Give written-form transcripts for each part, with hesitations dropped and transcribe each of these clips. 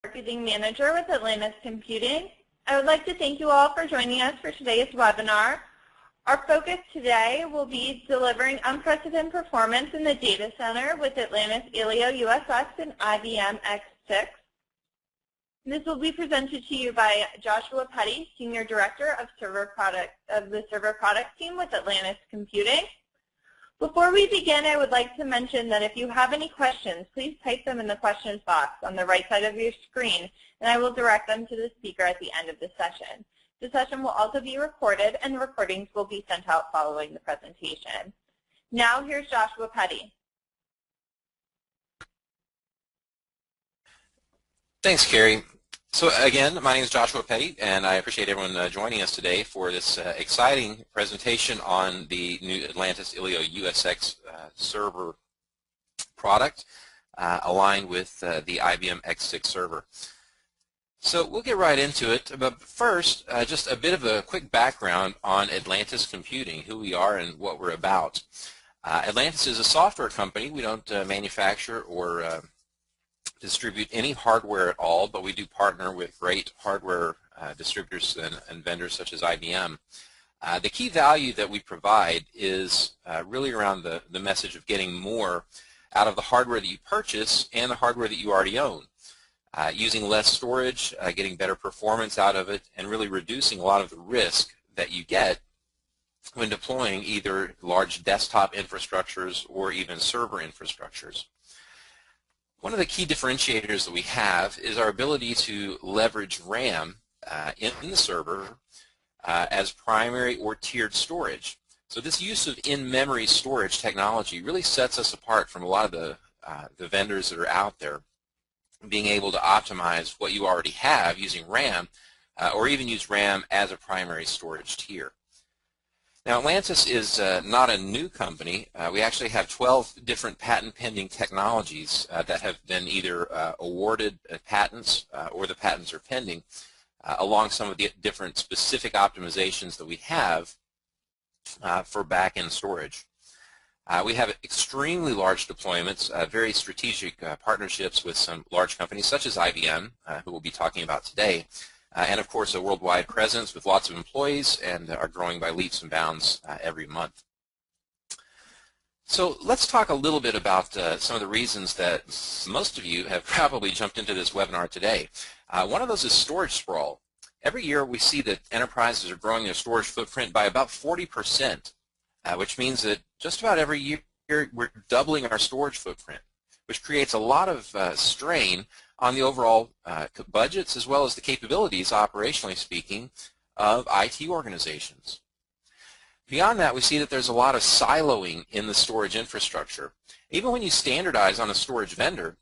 Marketing Manager with Atlantis Computing. I would like to thank you all for joining us for today's webinar. Our focus today will be delivering unprecedented performance in the data center with Atlantis ILIO USX and IBM X6. This will be presented to you by Joshua Petty, Senior Director of the Server Products Team with Atlantis Computing. Before we begin, I would like to mention that if you have any questions, please type them in the questions box on the right side of your screen, and I will direct them to the speaker at the end of the session. The session will also be recorded, and the recordings will be sent out following the presentation. Now, here's Joshua Petty. Thanks, Carrie. So again, my name is Joshua Petty, and I appreciate everyone joining us today for this exciting presentation on the new Atlantis ILIO USX server product aligned with the IBM X6 server. So we'll get right into it, but first, just a bit of a quick background on Atlantis Computing, who we are and what we're about. Atlantis is a software company. We don't manufacture or distribute any hardware at all, but we do partner with great hardware distributors and vendors such as IBM. The key value that we provide is really around the message of getting more out of the hardware that you purchase and the hardware that you already own. Using less storage, getting better performance out of it, and really reducing a lot of the risk that you get when deploying either large desktop infrastructures or even server infrastructures. One of the key differentiators that we have is our ability to leverage RAM in the server as primary or tiered storage. So this use of in-memory storage technology really sets us apart from a lot of the vendors that are out there, being able to optimize what you already have using RAM or even use RAM as a primary storage tier. Now, Atlantis is not a new company. We actually have 12 different patent-pending technologies that have been either awarded patents or the patents are pending, along some of the different specific optimizations that we have for back-end storage. We have extremely large deployments, very strategic partnerships with some large companies such as IBM, who we'll be talking about today, and of course a worldwide presence with lots of employees and are growing by leaps and bounds every month. So let's talk a little bit about some of the reasons that most of you have probably jumped into this webinar today. One of those is storage sprawl. Every year we see that enterprises are growing their storage footprint by about 40%, which means that just about every year we're doubling our storage footprint, which creates a lot of strain on the overall budgets as well as the capabilities, operationally speaking, of IT organizations. Beyond that, we see that there's a lot of siloing in the storage infrastructure. Even when you standardize on a storage vendor,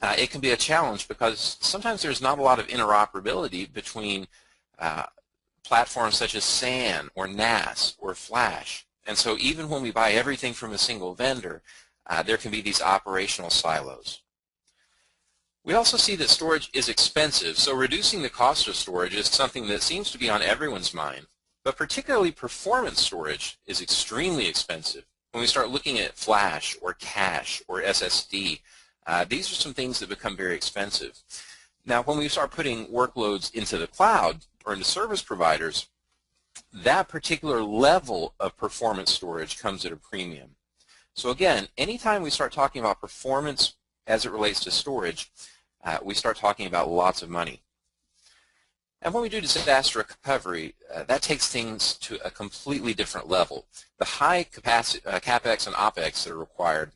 it can be a challenge because sometimes there's not a lot of interoperability between platforms such as SAN or NAS or Flash. And so even when we buy everything from a single vendor, there can be these operational silos. We also see that storage is expensive, so reducing the cost of storage is something that seems to be on everyone's mind. But particularly performance storage is extremely expensive. When we start looking at Flash or cache or SSD, these are some things that become very expensive. Now, when we start putting workloads into the cloud or into service providers, that particular level of performance storage comes at a premium. So again, anytime we start talking about performance as it relates to storage, we start talking about lots of money. And when we do disaster recovery, that takes things to a completely different level. The high capacity, CapEx and OpEx that are required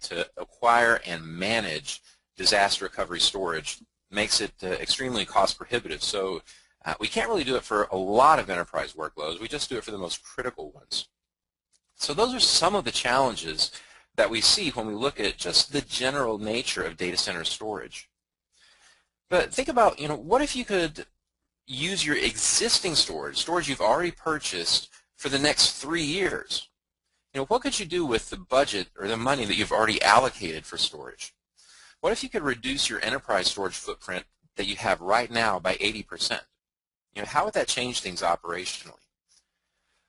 to acquire and manage disaster recovery storage makes it extremely cost prohibitive. So we can't really do it for a lot of enterprise workloads. We just do it for the most critical ones. So those are some of the challenges that we see when we look at just the general nature of data center storage. But think about, what if you could use your existing storage you've already purchased for the next 3 years? What could you do with the budget or the money that you've already allocated for storage? What if you could reduce your enterprise storage footprint that you have right now by 80%? How would that change things operationally?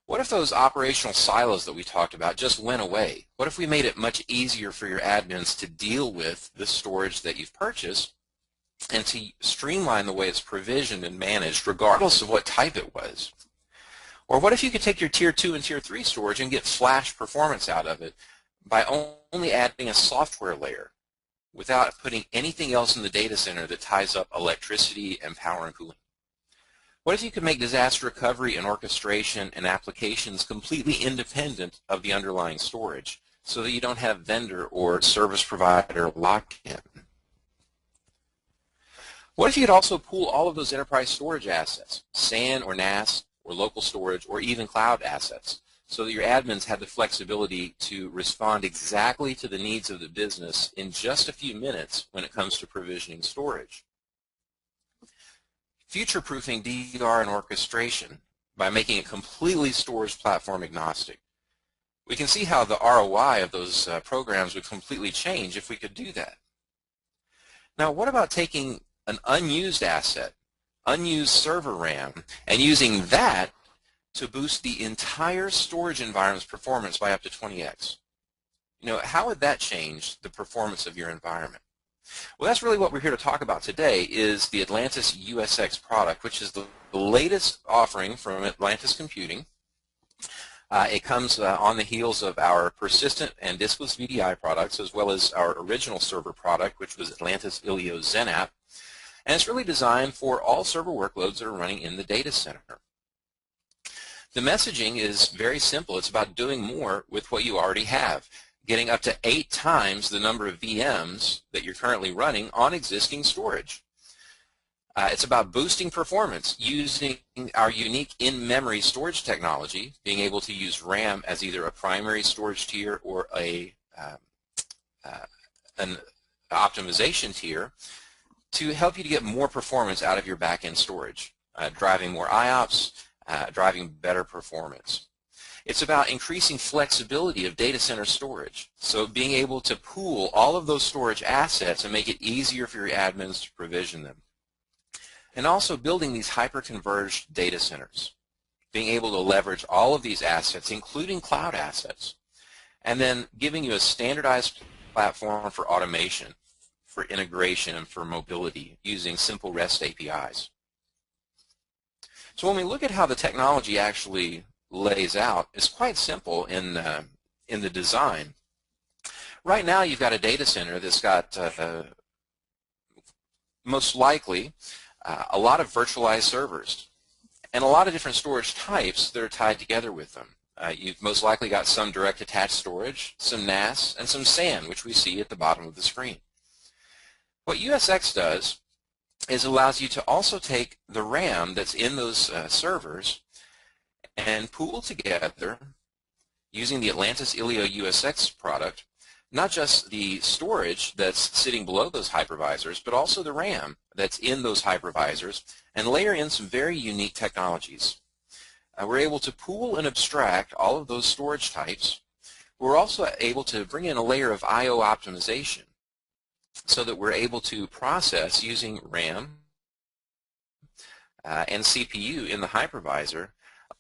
What if those operational silos that we talked about just went away? What if we made it much easier for your admins to deal with the storage that you've purchased and to streamline the way it's provisioned and managed regardless of what type it was? Or what if you could take your Tier 2 and Tier 3 storage and get flash performance out of it by only adding a software layer without putting anything else in the data center that ties up electricity and power and cooling? What if you could make disaster recovery and orchestration and applications completely independent of the underlying storage so that you don't have vendor or service provider lock-in? What if you could also pool all of those enterprise storage assets, SAN or NAS or local storage or even cloud assets, so that your admins had the flexibility to respond exactly to the needs of the business in just a few minutes when it comes to provisioning storage? Future-proofing DR and orchestration by making it completely storage platform agnostic. We can see how the ROI of those programs would completely change if we could do that. Now, what about taking an unused asset, unused server RAM, and using that to boost the entire storage environment's performance by up to 20x? You know, how would that change the performance of your environment? Well, that's really what we're here to talk about today, is the Atlantis USX product, which is the latest offering from Atlantis Computing. It comes on the heels of our persistent and diskless VDI products, as well as our original server product, which was Atlantis ILIO XenApp. And it's really designed for all server workloads that are running in the data center. The messaging is very simple. It's about doing more with what you already have, getting up to 8 times the number of VMs that you're currently running on existing storage. It's about boosting performance using our unique in-memory storage technology, being able to use RAM as either a primary storage tier or an optimization tier to help you to get more performance out of your back-end storage, driving more IOPS, driving better performance. It's about increasing flexibility of data center storage, so being able to pool all of those storage assets and make it easier for your admins to provision them. And also building these hyper-converged data centers, being able to leverage all of these assets, including cloud assets, and then giving you a standardized platform for automation, for integration, and for mobility using simple REST APIs. So when we look at how the technology actually lays out, it's quite simple in the design. Right now you've got a data center that's got most likely a lot of virtualized servers and a lot of different storage types that are tied together with them. You've most likely got some direct attached storage, some NAS, and some SAN, which we see at the bottom of the screen. What USX does is allows you to also take the RAM that's in those servers and pool together using the Atlantis ILIO USX product, not just the storage that's sitting below those hypervisors, but also the RAM that's in those hypervisors, and layer in some very unique technologies. We're able to pool and abstract all of those storage types. We're also able to bring in a layer of I/O optimization so that we're able to process using RAM and CPU in the hypervisor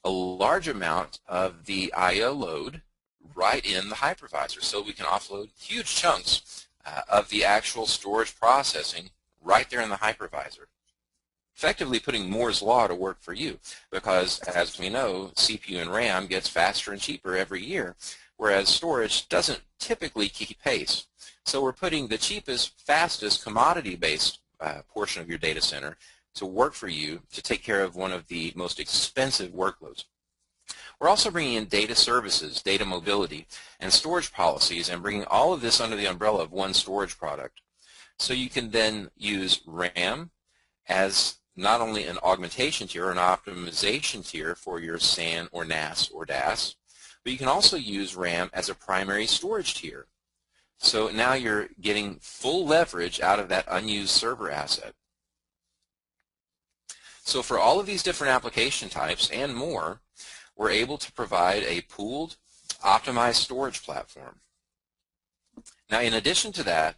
a large amount of the I/O load right in the hypervisor, so we can offload huge chunks of the actual storage processing right there in the hypervisor, effectively putting Moore's Law to work for you, because as we know, CPU and RAM gets faster and cheaper every year, whereas storage doesn't typically keep pace. So we're putting the cheapest, fastest, commodity-based portion of your data center to work for you to take care of one of the most expensive workloads. We're also bringing in data services, data mobility, and storage policies, and bringing all of this under the umbrella of one storage product. So you can then use RAM as not only an augmentation tier or an optimization tier for your SAN or NAS or DAS, but you can also use RAM as a primary storage tier. So now you're getting full leverage out of that unused server asset. So for all of these different application types and more, we're able to provide a pooled, optimized storage platform. Now, in addition to that,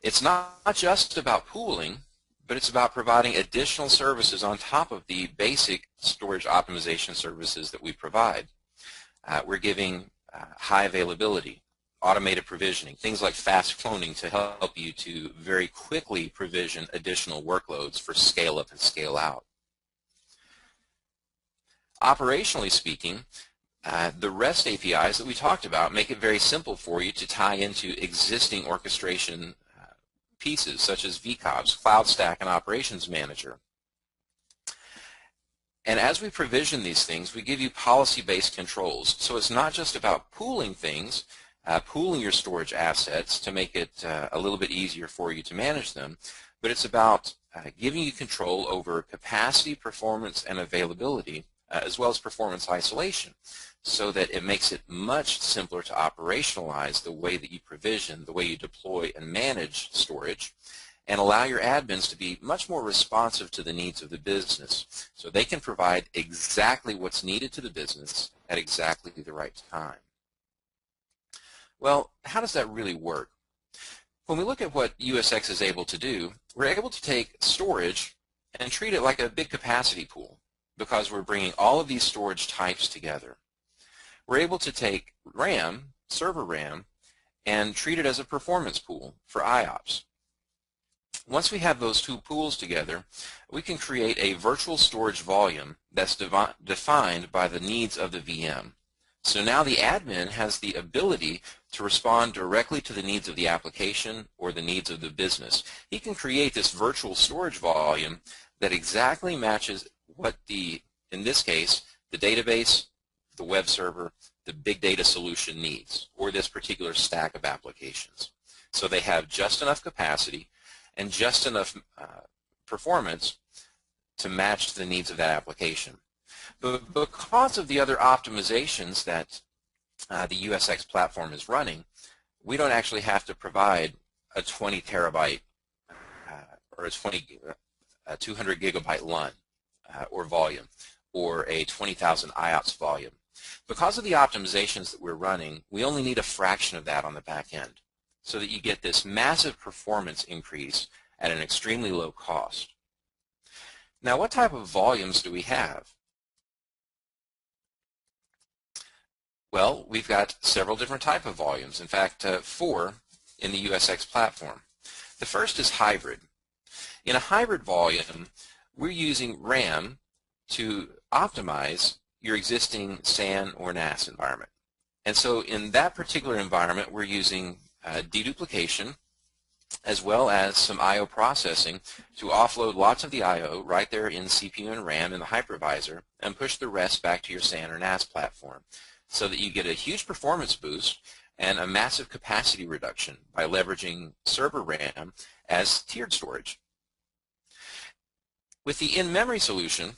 it's not just about pooling, but it's about providing additional services on top of the basic storage optimization services that we provide. We're giving high availability, automated provisioning, things like fast cloning to help you to very quickly provision additional workloads for scale up and scale out. Operationally speaking, the REST APIs that we talked about make it very simple for you to tie into existing orchestration pieces such as VCOPS, Cloud Stack, and Operations Manager. And as we provision these things, we give you policy-based controls. So it's not just about pooling things, pooling your storage assets to make it a little bit easier for you to manage them, but it's about giving you control over capacity, performance, and availability, as well as performance isolation, so that it makes it much simpler to operationalize the way that you provision, the way you deploy and manage storage, and allow your admins to be much more responsive to the needs of the business, so they can provide exactly what's needed to the business at exactly the right time. Well, how does that really work? When we look at what USX is able to do, we're able to take storage and treat it like a big capacity pool, because we're bringing all of these storage types together. We're able to take RAM, server RAM, and treat it as a performance pool for IOPS. Once we have those two pools together, we can create a virtual storage volume that's defined by the needs of the VM. So now the admin has the ability to respond directly to the needs of the application or the needs of the business. He can create this virtual storage volume that exactly matches what in this case, the database, the web server, the big data solution needs, or this particular stack of applications. So they have just enough capacity and just enough performance to match the needs of that application. But because of the other optimizations that the USX platform is running, we don't actually have to provide a 20 terabyte or a 200 gigabyte LUN or volume, or a 20,000 IOPS volume. Because of the optimizations that we're running, we only need a fraction of that on the back end, so that you get this massive performance increase at an extremely low cost. Now, what type of volumes do we have? Well, we've got several different types of volumes. In fact, 4 in the USX platform. The first is hybrid. In a hybrid volume, we're using RAM to optimize your existing SAN or NAS environment. And so in that particular environment, we're using deduplication as well as some I/O processing to offload lots of the I/O right there in CPU and RAM in the hypervisor and push the rest back to your SAN or NAS platform, so that you get a huge performance boost and a massive capacity reduction by leveraging server RAM as tiered storage. With the in-memory solution,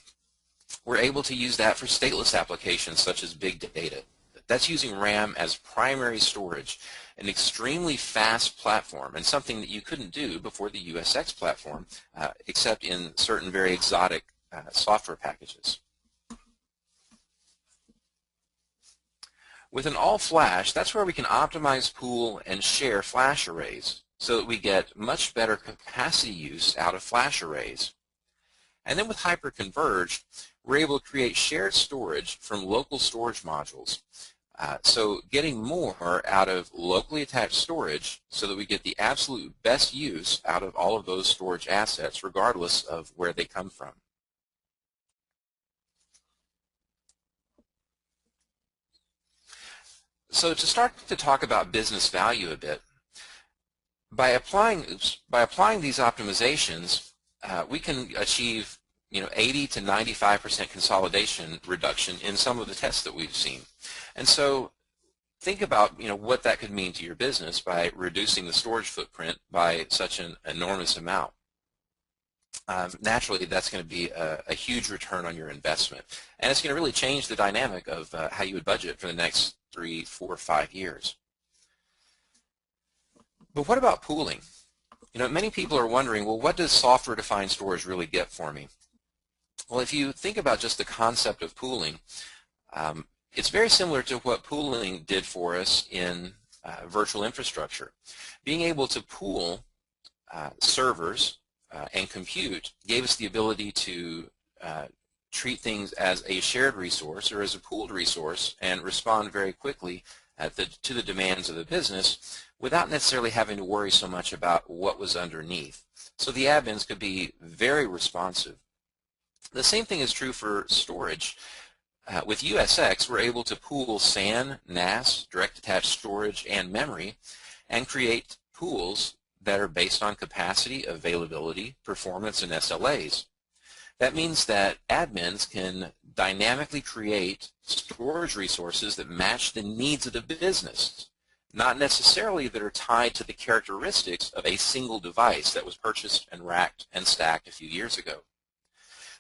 we're able to use that for stateless applications such as big data. That's using RAM as primary storage, an extremely fast platform, and something that you couldn't do before the USX platform, except in certain very exotic software packages. With an all-flash, that's where we can optimize, pool, and share flash arrays so that we get much better capacity use out of flash arrays. And then with hyperconverged, we're able to create shared storage from local storage modules. So getting more out of locally attached storage so that we get the absolute best use out of all of those storage assets regardless of where they come from. So to start to talk about business value a bit, by applying these optimizations, we can achieve 80 to 95% consolidation reduction in some of the tests that we've seen. And so think about what that could mean to your business by reducing the storage footprint by such an enormous amount. Naturally, that's going to be a huge return on your investment, and it's going to really change the dynamic of how you would budget for the next 3, 4, 5 years. But what about pooling? Many people are wondering, well, what does software-defined storage really get for me? Well, if you think about just the concept of pooling, it's very similar to what pooling did for us in virtual infrastructure. Being able to pool servers and compute gave us the ability to treat things as a shared resource or as a pooled resource and respond very quickly to the demands of the business without necessarily having to worry so much about what was underneath. So the admins could be very responsive. The same thing is true for storage. With USX, we're able to pool SAN, NAS, direct attached storage, and memory, and create pools that are based on capacity, availability, performance, and SLAs. That means that admins can dynamically create storage resources that match the needs of the business, not necessarily that are tied to the characteristics of a single device that was purchased and racked and stacked a few years ago.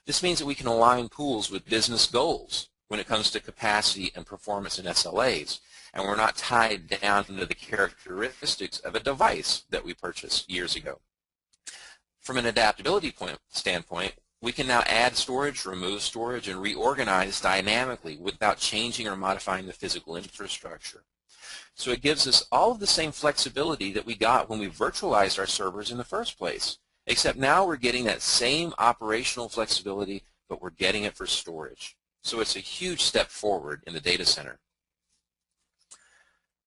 This means that we can align pools with business goals when it comes to capacity and performance and SLAs, and we're not tied down to the characteristics of a device that we purchased years ago. From an adaptability standpoint, we can now add storage, remove storage, and reorganize dynamically without changing or modifying the physical infrastructure. So it gives us all of the same flexibility that we got when we virtualized our servers in the first place, except now we're getting that same operational flexibility, but we're getting it for storage. So it's a huge step forward in the data center.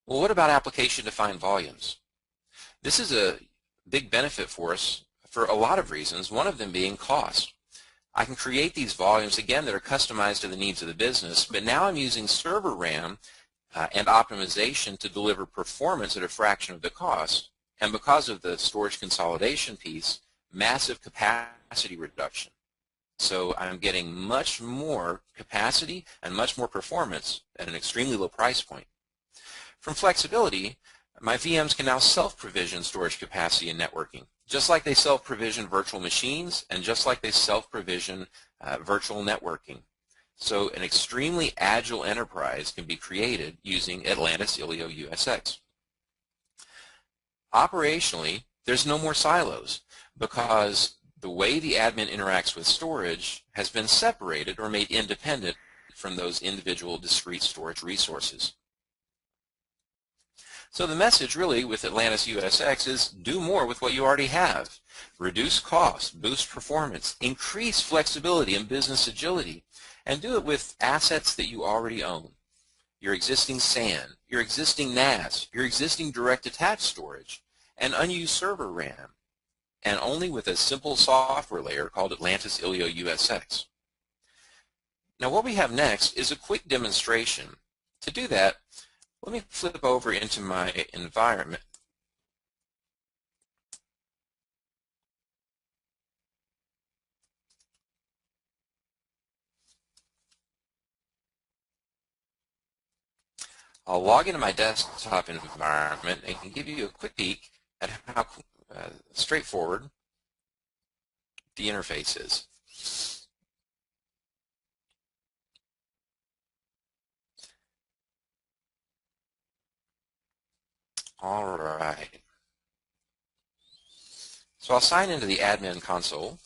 Well, what about application-defined volumes? This is a big benefit for us for a lot of reasons, one of them being cost. I can create these volumes, again, that are customized to the needs of the business, but now I'm using server RAM and optimization to deliver performance at a fraction of the cost. And because of the storage consolidation piece, massive capacity reduction. So I'm getting much more capacity and much more performance at an extremely low price point. From flexibility, my VMs can now self-provision storage capacity and networking, just like they self-provision virtual machines and just like they self-provision virtual networking. So an extremely agile enterprise can be created using Atlantis ILIO USX. Operationally, there's no more silos because the way the admin interacts with storage has been separated or made independent from those individual discrete storage resources. So the message really with Atlantis USX is do more with what you already have. Reduce costs, boost performance, increase flexibility and business agility, and do it with assets that you already own. Your existing SAN, your existing NAS, your existing direct attached storage, and unused server RAM, and only with a simple software layer called Atlantis ILIO USX. Now what we have next is a quick demonstration. To do that, let me flip over into my environment. I'll log into my desktop environment and can give you a quick peek at how straightforward the interface is. All right. So I'll sign into the admin console.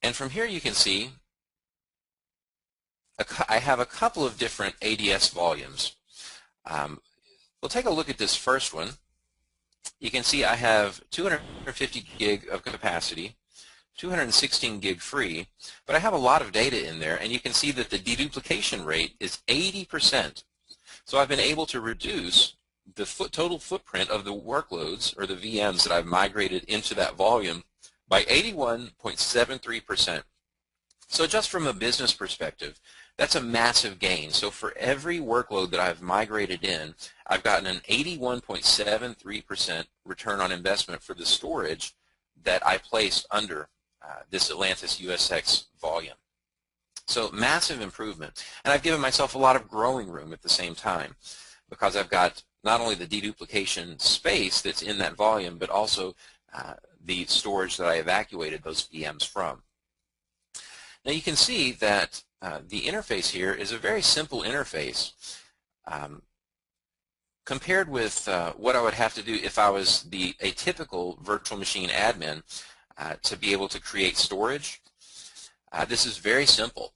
And from here you can see I have a couple of different ADS volumes. We'll take a look at this first one. You can see I have 250 gig of capacity, 216 gig free, but I have a lot of data in there, and you can see that the deduplication rate is 80%. So I've been able to reduce the total footprint of the workloads or the VMs that I've migrated into that volume by 81.73%. So just from a business perspective, that's a massive gain. So for every workload that I've migrated in, I've gotten an 81.73% return on investment for the storage that I placed under this Atlantis USX volume. So massive improvement. And I've given myself a lot of growing room at the same time because I've got not only the deduplication space that's in that volume, but also the storage that I evacuated those VMs from. Now you can see that the interface here is a very simple interface compared with what I would have to do if I was a typical virtual machine admin to be able to create storage. This is very simple.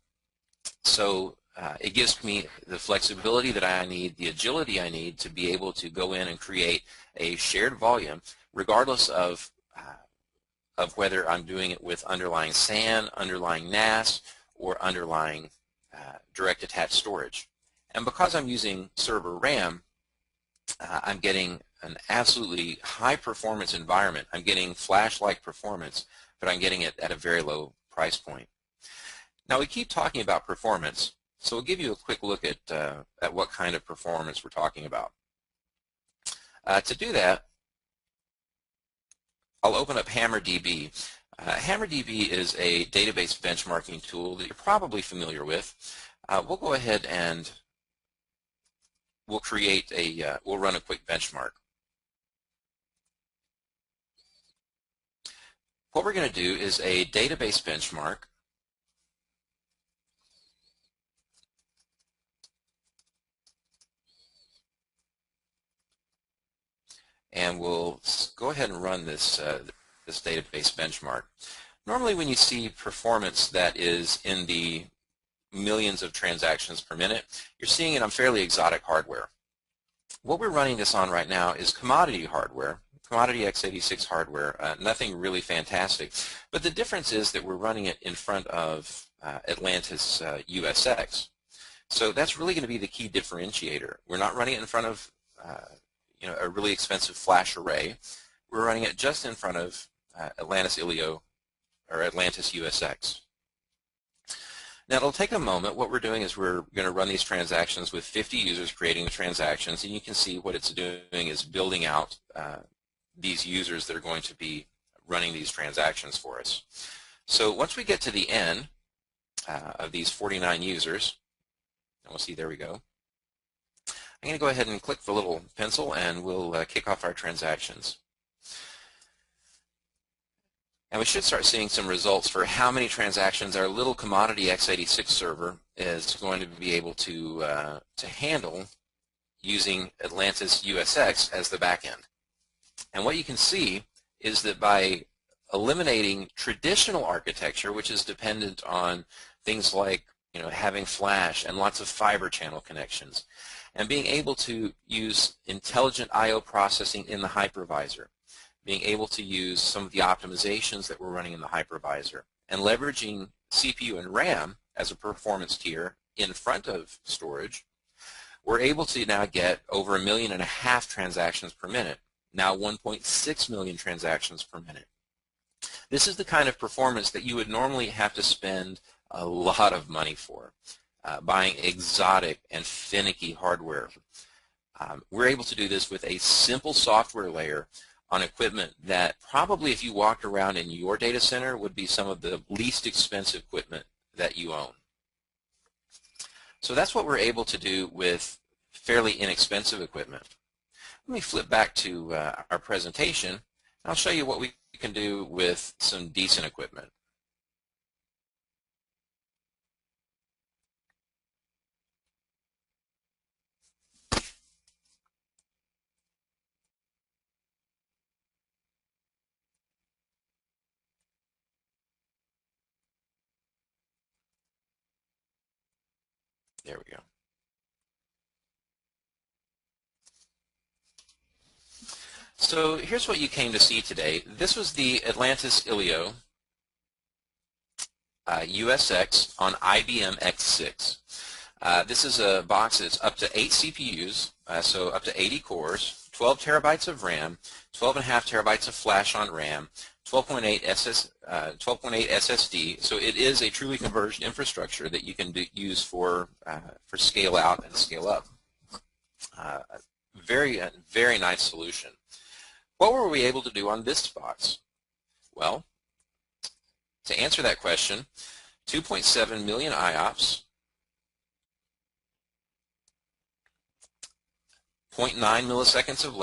So it gives me the flexibility that I need, the agility I need to be able to go in and create a shared volume regardless of whether I'm doing it with underlying SAN, underlying NAS, or underlying direct attached storage. And because I'm using server RAM, I'm getting an absolutely high performance environment. I'm getting flash-like performance, but I'm getting it at a very low price point. Now we keep talking about performance, so we'll give you a quick look at what kind of performance we're talking about. To do that, I'll open up HammerDB. HammerDB is a database benchmarking tool that you're probably familiar with. We'll go ahead and we'll create we'll run a quick benchmark. What we're going to do is a database benchmark. And we'll go ahead and run this this database benchmark. Normally when you see performance that is in the millions of transactions per minute, you're seeing it on fairly exotic hardware. What we're running this on right now is commodity hardware, commodity x86 hardware, nothing really fantastic. But the difference is that we're running it in front of Atlantis USX. So that's really going to be the key differentiator. We're not running it in front of a really expensive flash array. We're running it just in front of Atlantis ILIO or Atlantis USX. Now it'll take a moment. What we're doing is we're going to run these transactions with 50 users creating the transactions, and you can see what it's doing is building out these users that are going to be running these transactions for us. So once we get to the end of these 49 users, and we'll see, there we go. I'm going to go ahead and click the little pencil and we'll kick off our transactions. And we should start seeing some results for how many transactions our little commodity x86 server is going to be able to handle using Atlantis USX as the backend. And what you can see is that by eliminating traditional architecture, which is dependent on things like having flash and lots of fiber channel connections, and being able to use intelligent I/O processing in the hypervisor, being able to use some of the optimizations that we're running in the hypervisor, and leveraging CPU and RAM as a performance tier in front of storage, we're able to now get over 1.5 million transactions per minute, now 1.6 million transactions per minute. This is the kind of performance that you would normally have to spend a lot of money for. Buying exotic and finicky hardware. We're able to do this with a simple software layer on equipment that probably if you walked around in your data center would be some of the least expensive equipment that you own. So that's what we're able to do with fairly inexpensive equipment. Let me flip back to our presentation, and I'll show you what we can do with some decent equipment. There we go. So here's what you came to see today. This was the Atlantis ILIO USX on IBM X6. This is a box that's up to 8 CPUs, so up to 80 cores, 12 terabytes of RAM, 12.5 terabytes of flash on RAM, 12.8 SSD. So it is a truly converged infrastructure that you can use for scale out and scale up. Very nice solution. What were we able to do on this box? Well, to answer that question, 2.7 million IOPS, 0.9 milliseconds of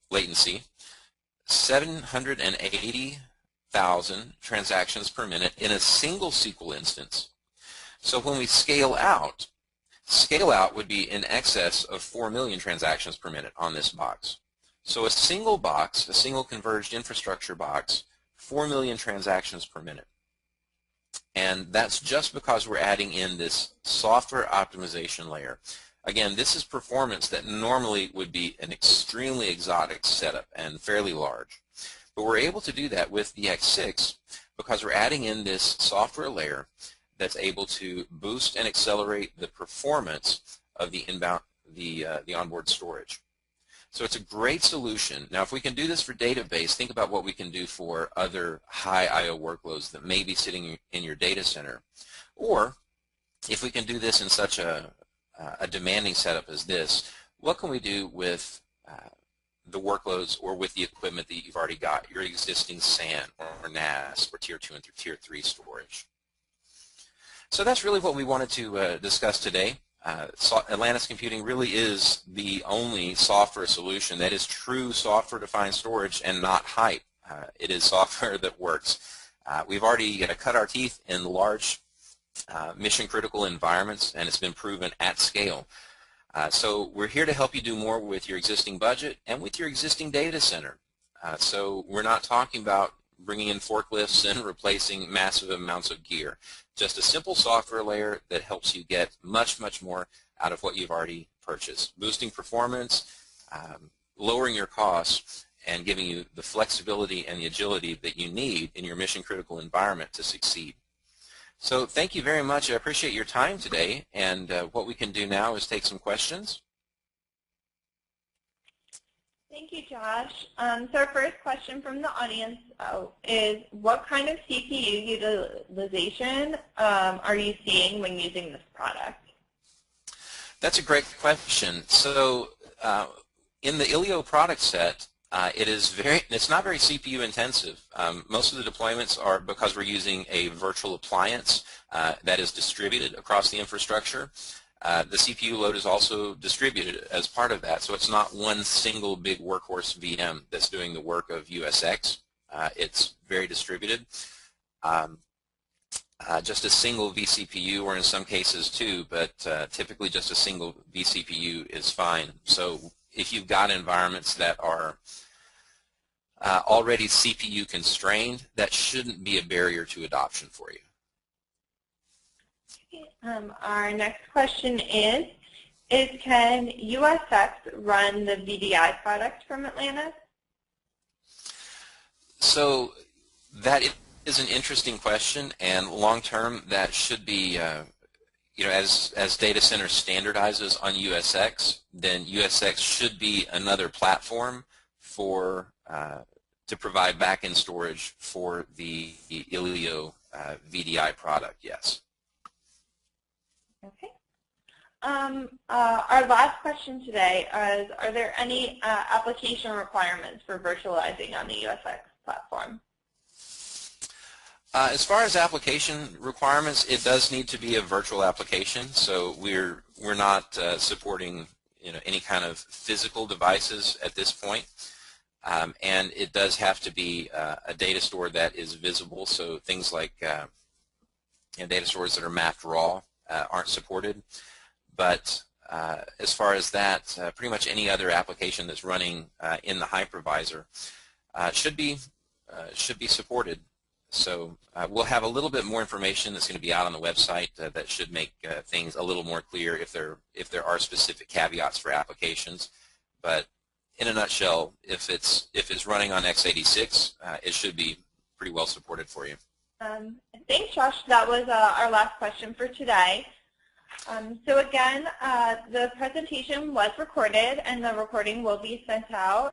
latency, 780,000 transactions per minute in a single SQL instance. So when we scale out would be in excess of 4 million transactions per minute on this box. So a single box, a single converged infrastructure box, 4 million transactions per minute. And that's just because we're adding in this software optimization layer. Again, this is performance that normally would be an extremely exotic setup and fairly large. But we're able to do that with the X6 because we're adding in this software layer that's able to boost and accelerate the performance of the onboard storage. So it's a great solution. Now, if we can do this for database, think about what we can do for other high I/O workloads that may be sitting in your data center. Or if we can do this in such a demanding setup as this, what can we do with the workloads or with the equipment that you've already got, your existing SAN or NAS or Tier 2 and Tier 3 storage? So that's really what we wanted to discuss today. Atlantis Computing really is the only software solution that is true software-defined storage and not hype. It is software that works. We've already cut our teeth in large mission-critical environments, and it's been proven at scale. So we're here to help you do more with your existing budget and with your existing data center. So we're not talking about bringing in forklifts and replacing massive amounts of gear. Just a simple software layer that helps you get much, much more out of what you've already purchased, boosting performance, lowering your costs, and giving you the flexibility and the agility that you need in your mission-critical environment to succeed. So thank you very much. I appreciate your time today, and what we can do now is take some questions. Thank you, Josh. So our first question from the audience is, what kind of CPU utilization are you seeing when using this product? That's a great question. So in the ILIO product set, it's not very CPU intensive. Most of the deployments are because we're using a virtual appliance that is distributed across the infrastructure. The CPU load is also distributed as part of that, so it's not one single big workhorse VM that's doing the work of USX. It's very distributed. Just a single vCPU, or in some cases two, but typically just a single vCPU is fine. So if you've got environments that are already CPU constrained, that shouldn't be a barrier to adoption for you. Our next question is can USX run the VDI product from Atlantis? So that is an interesting question, and long-term that should be, as data center standardizes on USX, then USX should be another platform for to provide back-end storage for the ILIO VDI product, yes. Okay. Our last question today is, are there any application requirements for virtualizing on the USX platform? As far as application requirements, it does need to be a virtual application. So we're not supporting any kind of physical devices at this point, and it does have to be a data store that is visible. So things like data stores that are mapped raw aren't supported. But as far as that, pretty much any other application that's running in the hypervisor should be supported. So we'll have a little bit more information that's going to be out on the website that should make things a little more clear if there are specific caveats for applications. But in a nutshell, if it's running on x86, it should be pretty well supported for you. Thanks, Josh. That was our last question for today. So again, the presentation was recorded, and the recording will be sent out